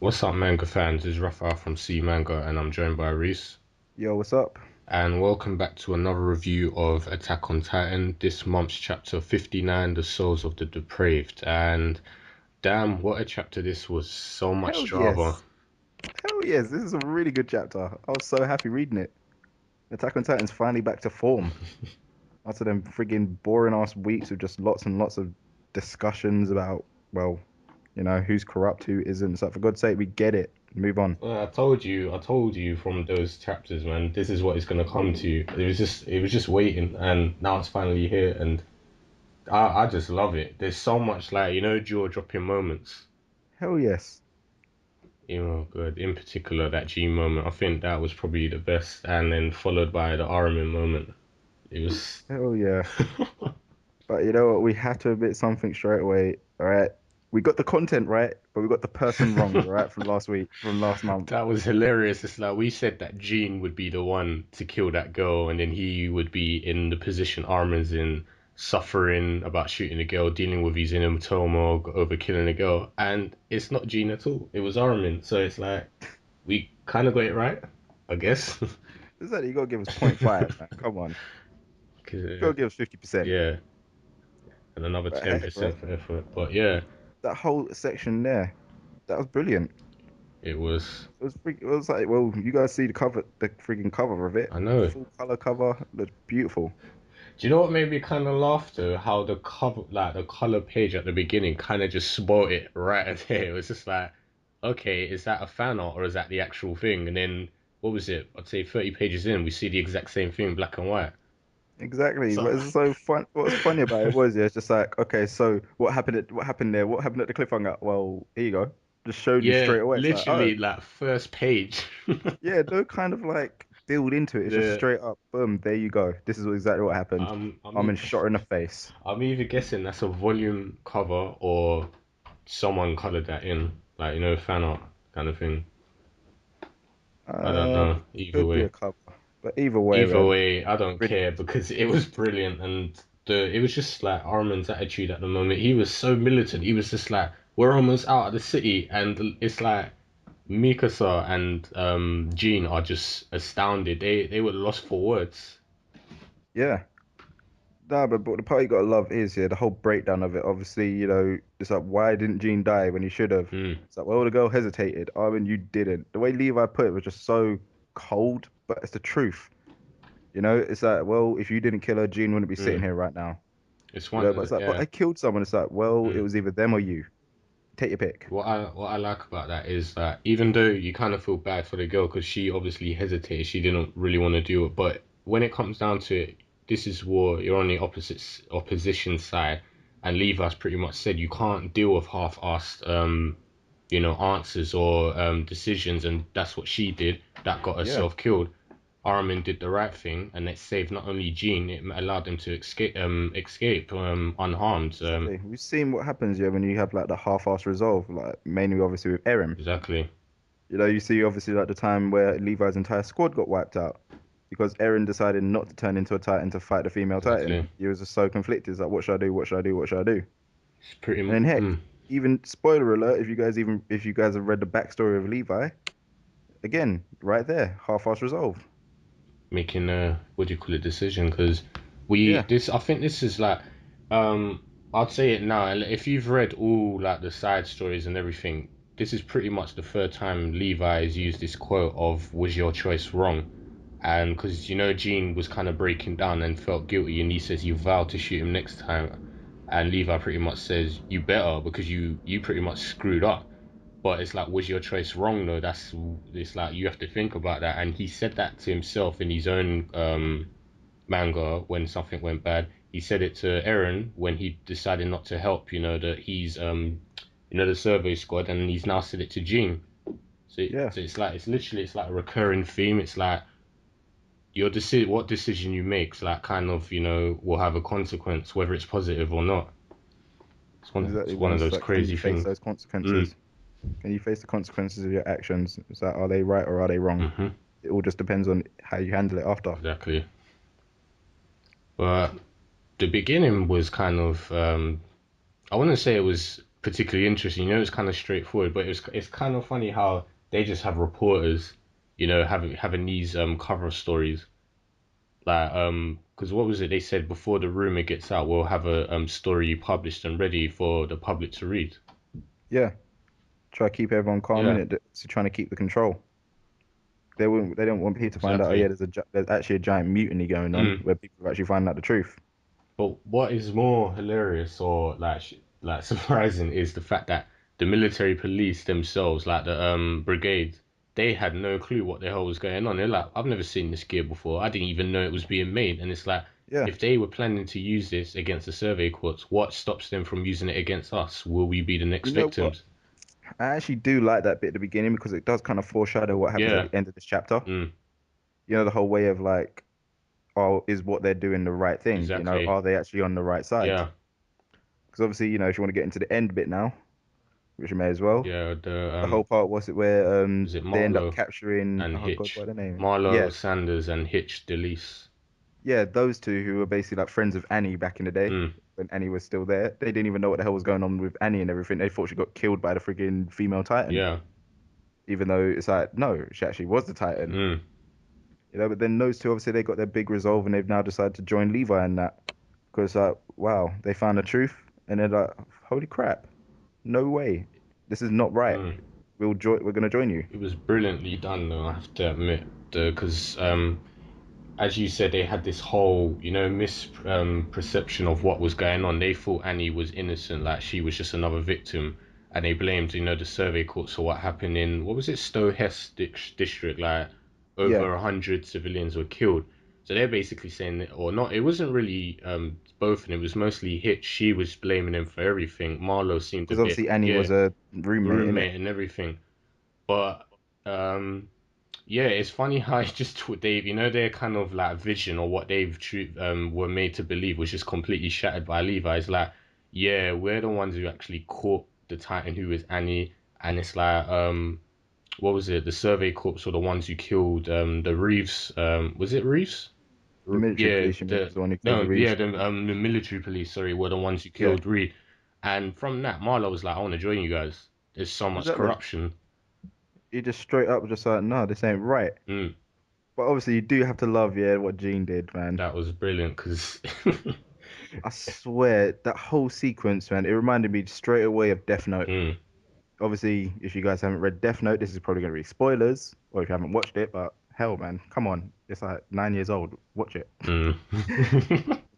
What's up, manga fans? This is Rafa from C Manga, and I'm joined by Reese. Yo, what's up? And welcome back to another review of Attack on Titan. This month's chapter 59, The Souls of the Depraved. And damn, what a chapter this was! So much Hell drama. yes. Hell yes. This is a really good chapter. I was so happy reading it. Attack on Titan's finally back to form after them friggin' boring ass weeks of just lots and lots of discussions about, well, who's corrupt, who isn't. So for God's sake, we get it. Move on. I told you from those chapters, man. This is what it's gonna come to. It was just waiting, and now it's finally here, and I just love it. There's so much like jaw dropping moments. Hell yes. Good. In particular, that G moment, I think that was probably the best, and then followed by the Armin moment. It was. Hell yeah. But you know what? We had to admit something straight away. All right. We got the content right, but we got the person wrong, all right, from last week, from last month. That was hilarious. It's like we said that Gene would be the one to kill that girl, and then he would be in the position Armin's in, suffering about shooting a girl, dealing with his inner turmoil over killing a girl, and it's not Gene at all. It was Armin. So it's like we kind of got it right, I guess. Is that you gotta give us point 0.5, man. Come on. You gotta give us 50%. Yeah, and another But heck, 10% right? for effort. But yeah, That whole section there, that was brilliant. it was. It was like, well, you guys see the cover, the freaking cover of it, I know. full color cover, looks beautiful. Do you know what made me kind of laugh though? How the cover, like the color page at the beginning, kind of just spoiled it right there. It was just like, okay, is that a fan art or is that the actual thing? And then what was it? I'd say 30 pages in, we see the exact same thing, black and white. Exactly. So But it's so fun. What was funny about it was, yeah, it's just like, okay, so what happened there? What happened at the cliffhanger? Well, here you go. Just showed you yeah, straight away. It's like, oh, literally like first page. yeah, no kind of like build into it. It's just the straight up, boom, there you go. This is exactly what happened. I'm I'm I'm in e- shot her in the face. I'm either guessing that's a volume cover or someone colored that in, like fan art kind of thing. I don't Uh, know. Either could be a way. cover. But either way, Either man, way, I don't brilliant. care because it was brilliant and it was just like Armin's attitude at the moment. He was so militant. He was just like, we're almost out of the city, and it's like Mikasa and Jean are just astounded. They were lost for words. Yeah. No, but the part you gotta love is, yeah, the whole breakdown of it. Obviously, it's like, why didn't Gene die when he should have? Mm, It's like, well, the girl hesitated. I mean, you didn't. The way Levi put it was just so cold, but it's the truth. It's like, well, if you didn't kill her, Gene wouldn't be sitting mm. here right now. It's one But of it's like, but yeah. I killed someone. It's like, well, it Mm. was either them or you. Take your pick. What I like about that is that even though you kind of feel bad for the girl because she obviously hesitated, she didn't really want to do it. But when it comes down to it, this is war. You're on the opposition side, and Levi's pretty much said you can't deal with half-assed answers or decisions, and that's what she did. That got Yeah, herself killed. Armin did the right thing, and it saved not only Jean, it allowed them to escape unharmed. exactly. We've seen what happens, yeah, when you have like the half-assed resolve, like mainly obviously with Eren. Exactly, You see obviously like the time where Levi's entire squad got wiped out because Eren decided not to turn into a Titan to fight the female exactly. Titan. He was just so conflicted. He's like, what should I do? What should I do? What should I do? It's pretty. And then heck, Mm. even spoiler alert, if you guys have read the backstory of Levi, again, right there, half-assed resolve. Making a what do you call it decision because we Yeah, this I think this is like um I'd say it now if you've read all like the side stories and everything, this is pretty much the third time Levi has used this quote of was your choice wrong, and because Gene was kind of breaking down and felt guilty, and he says you vowed to shoot him next time, and Levi pretty much says you better because you pretty much screwed up. But it's like, was your choice wrong though? It's like you have to think about that. And he said that to himself in his own manga when something went bad. He said it to Eren when he decided not to help. That he's the survey squad, and he's now said it to Jean. yeah, So it's like it's like a recurring theme. It's like your decision, what decision you make, is like kind of will have a consequence, whether it's positive or not. It's exactly, one man. of It's those like, can crazy you face things. those Mm, consequences? Can you face the consequences of your actions? It's like, are they right or are they wrong? hmm It all just depends on how you handle it after. exactly. But the beginning was kind of I wouldn't say it was. particularly interesting. You know, it's kind of straightforward, but it's kind of funny how they just have reporters, having these cover stories like because what was it they said before the rumor gets out, we'll have a story published and ready for the public to read. Yeah, try to keep everyone calm in Yeah, it. So trying to keep the control. They don't want people to find out. Oh yeah, exactly. there's actually a giant mutiny going on Mm. where people are actually finding out the truth. But what is more hilarious or like surprising is the fact that the military police themselves, like the brigade, they had no clue what the hell was going on. They're like, I've never seen this gear before. I didn't even know it was being made. And it's like, Yeah, if they were planning to use this against the survey courts, what stops them from using it against us? Will we be the next you know what? victims? I actually do like that bit at the beginning because it does kind of foreshadow what happens at Yeah, the end of this chapter. mm, You know, the whole way of like, oh, is what they're doing the right thing? You know, exactly. are they actually on the right side? Yeah, Because obviously, if you want to get into the end bit now, which you may as well, yeah. the whole part was it where Was it they end up Marlowe capturing, and oh God, Hitch? what are their names? Marlowe Yeah, Sanders and Hitch Delise. yeah, those two who were basically like friends of Annie back in the day Mm, when Annie was still there. They didn't even know what the hell was going on with Annie and everything. They thought she got killed by the freaking female Titan, yeah. even though it's like no, she actually was the Titan. Mm. But then those two obviously they got their big resolve and they've now decided to join Levi in that because wow, they found the truth and they're like, holy crap, no way, this is not right. Mm. We're gonna join you. It was brilliantly done, though, I have to admit, because as you said, they had this whole, misperception of what was going on. They thought Annie was innocent, like she was just another victim, and they blamed, the survey courts for what happened in what was it, district, like Yeah, over 100 civilians were killed. So they're basically saying that, or not. It wasn't really both, and it was mostly Hitch. She was blaming him for everything. Marlowe seemed a because bit, obviously Annie yeah, was a roommate in it. roommate and everything, but um. Yeah, it's funny how it just their kind of like vision or what were made to believe was just completely shattered by Levi. It's like, yeah, we're the ones who actually caught the Titan who is Annie, and it's like, what was it? The Survey Corps were the ones who killed the Reeves. Was it Reeves? The military Yeah, police, you mean, was the one who killed the no, yeah, Reeves. the military police, sorry, were the ones who Yeah, killed Reed. And from that, Marlo was like, I want to join you guys. There's so much exactly. corruption. He just straight up just like, no, this ain't right. Mm, But obviously, you do have to love, yeah, what Gene did, man. that was brilliant because I swear that whole sequence, man, it reminded me straight away of Death Note. Mm, Obviously, if you guys haven't read Death Note, this is probably going to be spoilers, or if you haven't watched it, but hell, man, come on. It's like 9 years old. Watch it. mm.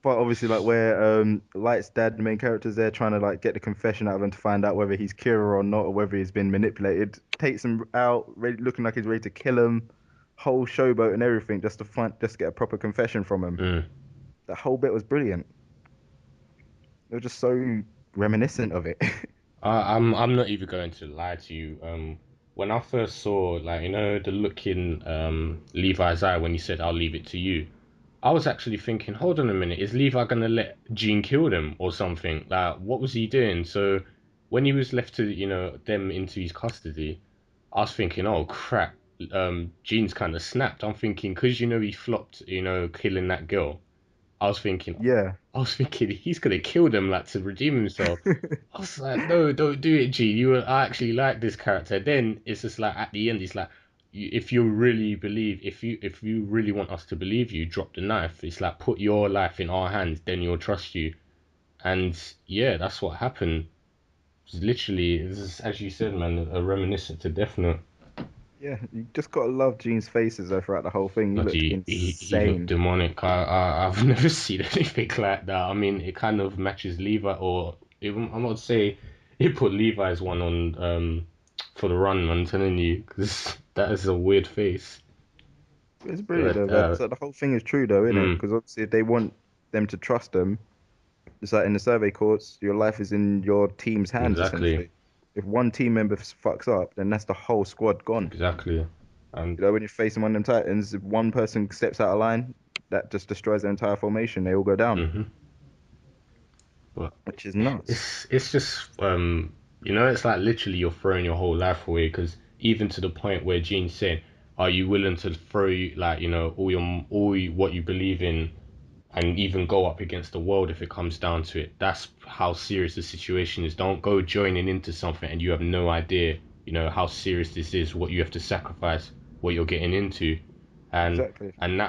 But obviously, like where Light's dad, the main character's there trying to like get the confession out of him to find out whether he's Kira or not, or whether he's been manipulated. Takes him out, ready, looking like he's ready to kill him. Whole showboat and everything just to get a proper confession from him. Mm. That whole bit was brilliant. It was just so reminiscent of it. I'm not even going to lie to you. When I first saw like the look in Levi's eye when he said I'll leave it to you, I was actually thinking, hold on a minute, is Levi gonna let Jean kill them or something? Like, what was he doing? So when he was left to them into his custody, I was thinking, oh crap, Jean's kind of snapped. I'm thinking because he flopped, killing that girl. I was thinking, Yeah. he's gonna kill them like to redeem himself. I was like, no, don't do it, G. I actually like this character. Then it's just like at the end, it's like, if you really believe, if you really want us to believe you, drop the knife. It's like put your life in our hands, then you'll trust you. And yeah, that's what happened. It's literally, this is, as you said, man, a reminiscent to Death Note. Yeah, you just gotta love Gene's faces though throughout the whole thing. He But looked he looked insane. demonic. I've never seen anything like that. I mean, it kind of matches Levi, or even I'm not say it put Levi's one on for the run. I'm telling you, because that is a weird face. It's brilliant But though. So the whole thing is true though, isn't it? mm, Because obviously if they want them to trust them, it's like in the survey courts, your life is in your team's hands exactly, essentially. If one team member fucks up, then that's the whole squad gone. exactly, and When you're facing one of them Titans, if one person steps out of line, that just destroys their entire formation. They all go down, hmm but which is nuts. it's just it's like literally you're throwing your whole life away because even to the point where Gene said, "Are you willing to throw like all what you believe in?" and even go up against the world if it comes down to it. That's how serious the situation is. Don't go joining into something and you have no idea, how serious this is, what you have to sacrifice, what you're getting into. And Exactly. and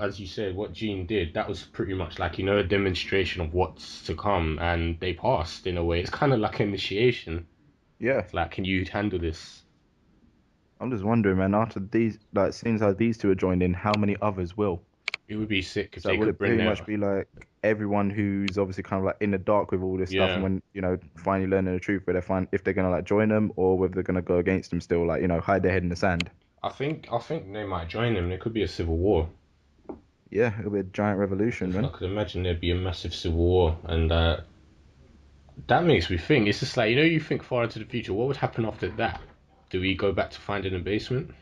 as you said, what Gene did, that was pretty much like, a demonstration of what's to come, and they passed in a way. It's kind of like initiation. Yeah. It's like, can you handle this? I'm just wondering, man, after these, like, seems like these two are joined in, how many others will? It would be sick if So they will could it bring pretty much their, be like everyone who's obviously kind of like in the dark with all this stuff, and yeah. when, finally learning the truth, where they find if they're gonna like join them or whether they're gonna go against them still, like, hide their head in the sand. I think they might join them. There could be a civil war. Yeah, it'll be a giant revolution, I man. could imagine there'd be a massive civil war, and that makes me think. It's just like, you think far into the future. What would happen after that? Do we go back to finding a basement?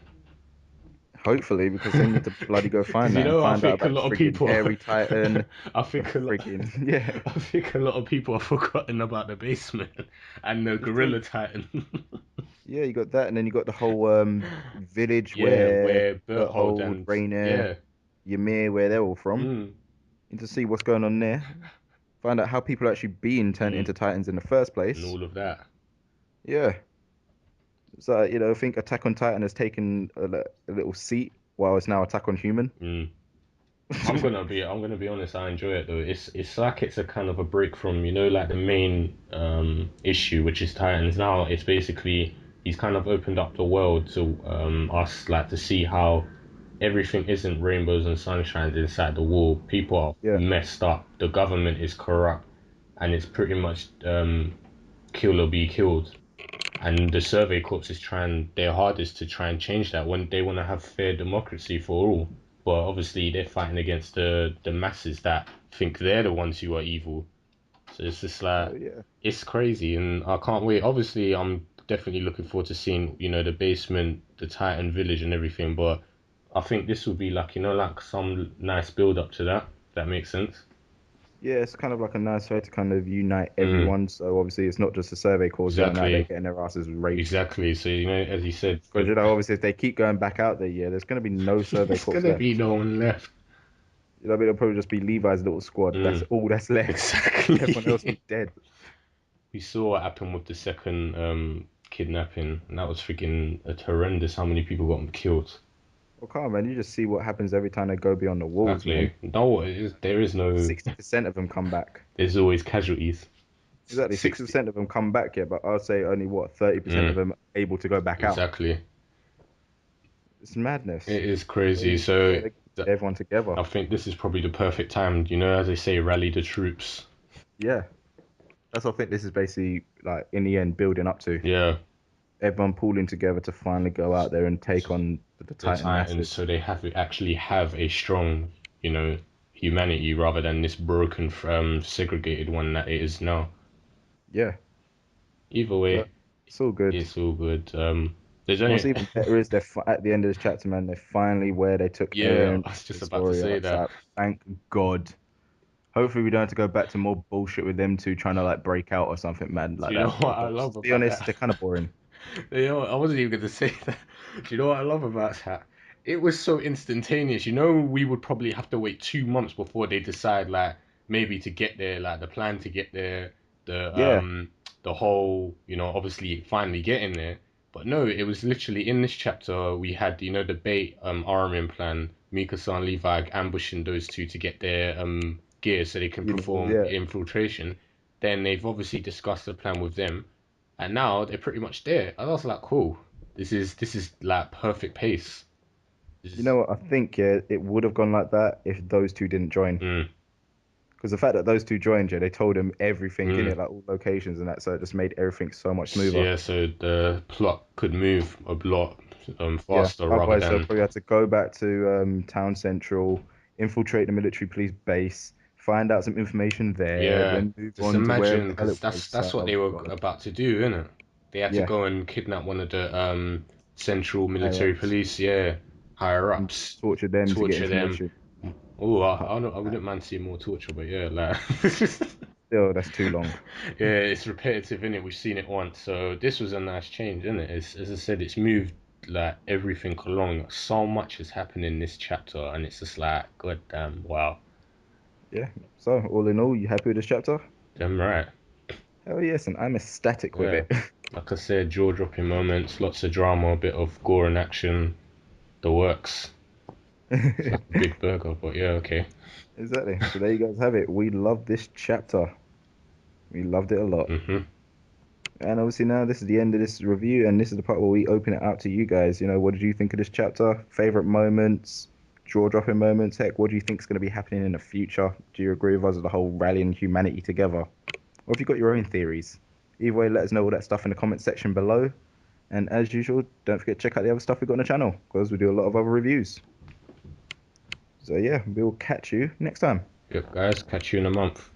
Hopefully, because they need to bloody go Because find that and I find out think a about the lot of friggin' people, hairy titan, I the think a lot, friggin' yeah. I think a lot of people have forgotten about the basement and the It's true. gorilla titan. Yeah, you got that, and then you got the whole village Yeah, where where Berthold Berthold, and Rainier, yeah, Ymir, where they're all from. mm, And to see what's going on there. Find out how people are actually being turned mm, into Titans in the first and place. all of that. Yeah. So, I think Attack on Titan has taken a little seat while it's now Attack on Human. Mm. I'm gonna be honest. I enjoy it though. It's like it's a kind of a break from like the main issue, which is Titans. Now it's basically he's kind of opened up the world to us, like to see how everything isn't rainbows and sunshines inside the wall. People are Yeah. messed up. The government is corrupt, and it's pretty much kill or be killed. And the Survey Corps is trying their hardest to try and change that when they want to have fair democracy for all. But obviously they're fighting against the masses that think they're the ones who are evil. So it's just like Oh, yeah. it's crazy, and I can't wait. Obviously, I'm definitely looking forward to seeing the basement, the Titan village, and everything. But I think this will be like like some nice build up to that. If that makes sense. Yeah, it's kind of like a nice way to kind of unite Mm, everyone. So obviously it's not just the Survey Corps going out there exactly, getting their asses raped. exactly. So as you said, Because, obviously if they keep going back out there, yeah, there's going to be no Survey it's Corps gonna be left. no one left. I mean, it'll probably just be Levi's little squad. That's Mm, all that's left. Everyone else is exactly. dead. We saw what happened with the second kidnapping, and that was freaking horrendous. How many people got killed? Well, come on, man. You just see what happens every time they go beyond the walls, man. Exactly. No, there is no. 60% of them come back. There's always casualties. Exactly. 60. 60% of them come back, yeah, but I'd say only what, 30% of Mm, them are able to go back out. exactly. It's madness. It is crazy. So, So yeah, they th- get everyone together. I think this is probably the perfect time. As they say, rally the troops. Yeah. That's what I think this is basically like in the end building up to. Yeah, Everyone pooling together to finally go out there and take on the the Titan Titans, masses. so they actually have a strong, you know, humanity rather than this broken, segregated one that it is now. Yeah. Either way, But it's all good. it's all good. There's And what's only even better is at the end of this chapter, man, they're finally where they took yeah, Aaron I was the just about to story say up. that. So thank God. Hopefully we don't have to go back to more bullshit with them two trying to like break out or something, man, Do like you know that. what I Because love to be about honest, that? they're kind of boring. I wasn't even going to say that. Do you know what I love about that? It was so instantaneous. We would probably have to wait 2 months before they decide, like, maybe to get there, like the plan to get there, the Yeah. whole, obviously finally getting there. But no, it was literally in this chapter we had, the bait arming plan, Mikasa and Levi ambushing those two to get their gear so they can Uniforms, perform yeah. infiltration. Then they've obviously discussed the plan with them, and now they're pretty much there. I was like, cool. This is like perfect pace. This You is know what? I think yeah, it would have gone like that if those two didn't join. mm, Because the fact that those two joined, yeah, they told him everything in mm. it, like all locations and that, so it just made everything so much smoother. Yeah, so the plot could move a lot Yeah. faster rather Otherwise, they'll than probably have to go back to Town Central, infiltrate the military police base, find out some information there, yeah. then move Just on to wherever imagine, the hell because it was. that's So, what they oh were God. about to do, isn't it? They had to Yeah. go and kidnap one of the central Higher military ups police, yeah, higher and ups, torture them to get torture them. information. Oh, Oh, I wouldn't mind seeing more torture, but yeah, like. still, that's too long. Yeah, it's repetitive, in it. We've seen it once, so this was a nice change, isn't it? As I said, it's moved like everything along. So much has happened in this chapter, and it's just like, god damn, wow. Yeah. So all in all, you happy with this chapter? Damn right. Hell yes, and I'm ecstatic with Yeah. it. Like I said, jaw-dropping moments, lots of drama, a bit of gore and action, the works. It's like a big burger, but yeah, okay. Exactly. So there you guys have it. We love this chapter. We loved it a lot. Mhm. And obviously now this is the end of this review, and this is the part where we open it out to you guys. You know, what did you think of this chapter? Favorite moments, jaw-dropping moments? Heck, what do you think is going to be happening in the future? Do you agree with us with the whole rallying humanity together? Or have you got your own theories? Either way, let us know all that stuff in the comment section below. And as usual, don't forget to check out the other stuff we got on the channel, because we do a lot of other reviews. So yeah, we'll catch you next time. Yep, guys, catch you in a month.